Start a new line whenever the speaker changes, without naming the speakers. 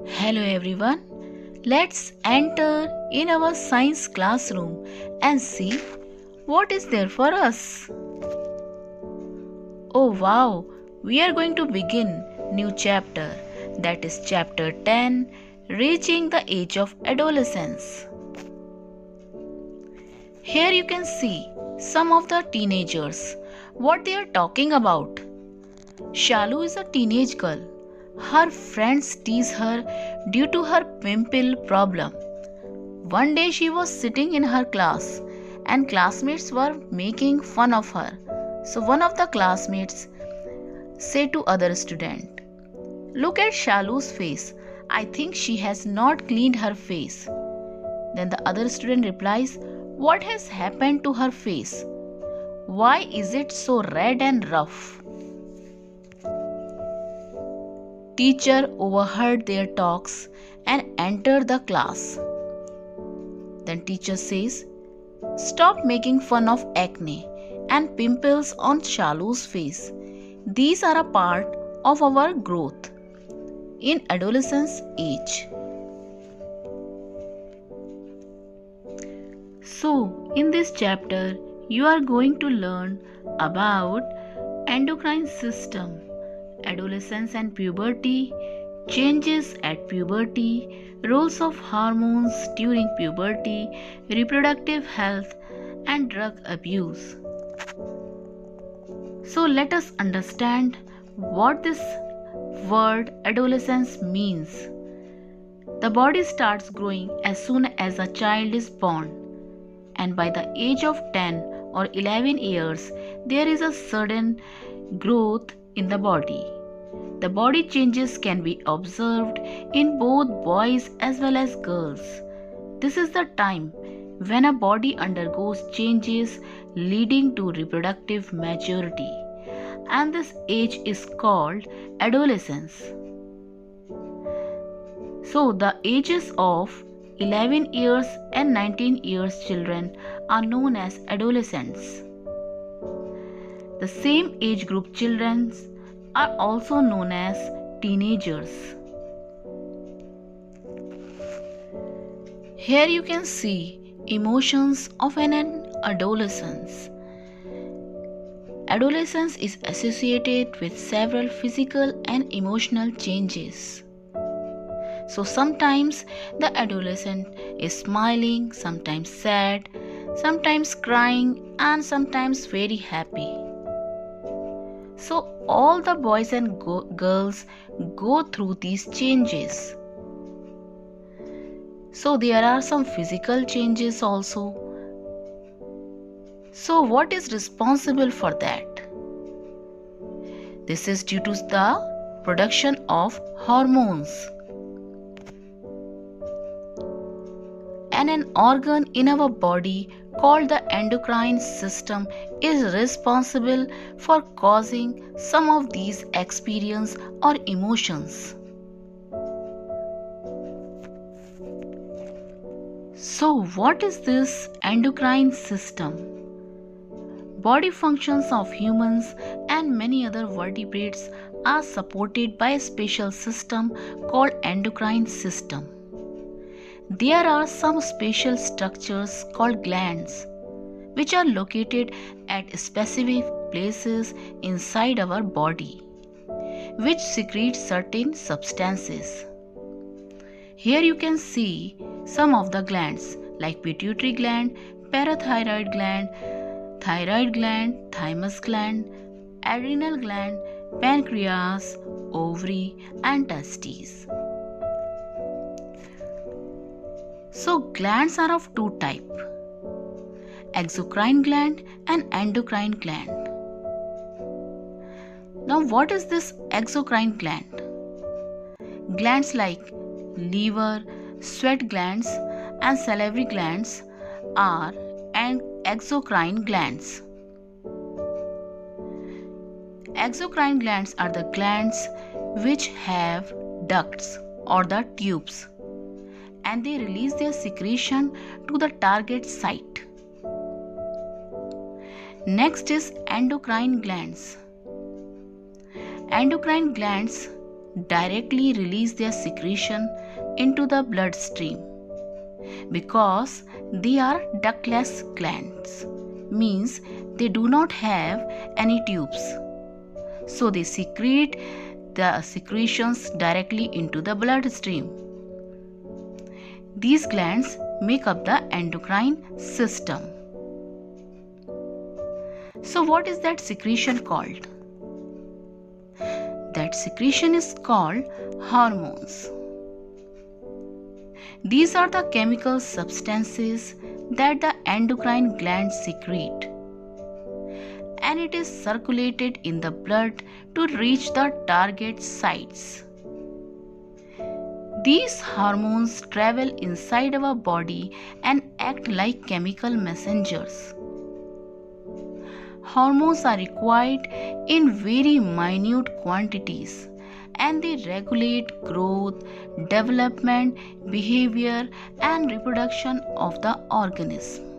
Hello everyone. Let's enter in our science classroom and see what is there for us. Oh wow, we are going to begin new chapter, that is chapter 10, reaching the age of adolescence. Here you can see some of the teenagers, what they are talking about. Shalu is a teenage girl. Her friends tease her due to her pimple problem. One day she was sitting in her class and classmates were making fun of her. So one of the classmates said to other student, "Look at Shalu's face. I think she has not cleaned her face." Then the other student replies, "What has happened to her face? Why is it so red and rough?" Teacher overheard their talks and entered the class. Then teacher says, "Stop making fun of acne and pimples on Shalu's face. These are a part of our growth in adolescence age." So, in this chapter, you are going to learn about endocrine system, adolescence and puberty, changes at puberty, roles of hormones during puberty, reproductive health, and drug abuse. So let us understand what this word adolescence means. The body starts growing as soon as a child is born, and by the age of 10 or 11 years, there is a sudden growth in the body. The body changes can be observed in both boys as well as girls. This is the time when a body undergoes changes leading to reproductive maturity, and this age is called adolescence. So, the ages of 11 years and 19 years children are known as adolescents. The same age group children are also known as teenagers. Here you can see emotions of an adolescence. Adolescence is associated with several physical and emotional changes. So sometimes the adolescent is smiling, sometimes sad, sometimes crying, and sometimes very happy. So all the boys and girls go through these changes. So there are some physical changes also. So what is responsible for that? This is due to the production of hormones. And an organ in our body called the endocrine system is responsible for causing some of these experiences or emotions. So what is this endocrine system? Body functions of humans and many other vertebrates are supported by a special system called endocrine system. There are some special structures called glands which are located at specific places inside our body which secrete certain substances. Here you can see some of the glands like pituitary gland, parathyroid gland, thyroid gland, thymus gland, adrenal gland, pancreas, ovary, and testes. So glands are of two types, exocrine gland and endocrine gland. Now what is this exocrine gland? Glands like liver, sweat glands and salivary glands are exocrine glands. Exocrine glands are the glands which have ducts or the tubes, and they release their secretion to the target site. Next is endocrine glands. Endocrine glands directly release their secretion into the bloodstream because they are ductless glands, means they do not have any tubes. So they secrete the secretions directly into the bloodstream. These glands make up the endocrine system. So what is that secretion called? That secretion is called hormones. These are the chemical substances that the endocrine glands secrete, and it is circulated in the blood to reach the target sites. These hormones travel inside our body and act like chemical messengers. Hormones are required in very minute quantities, and they regulate growth, development, behavior, and reproduction of the organism.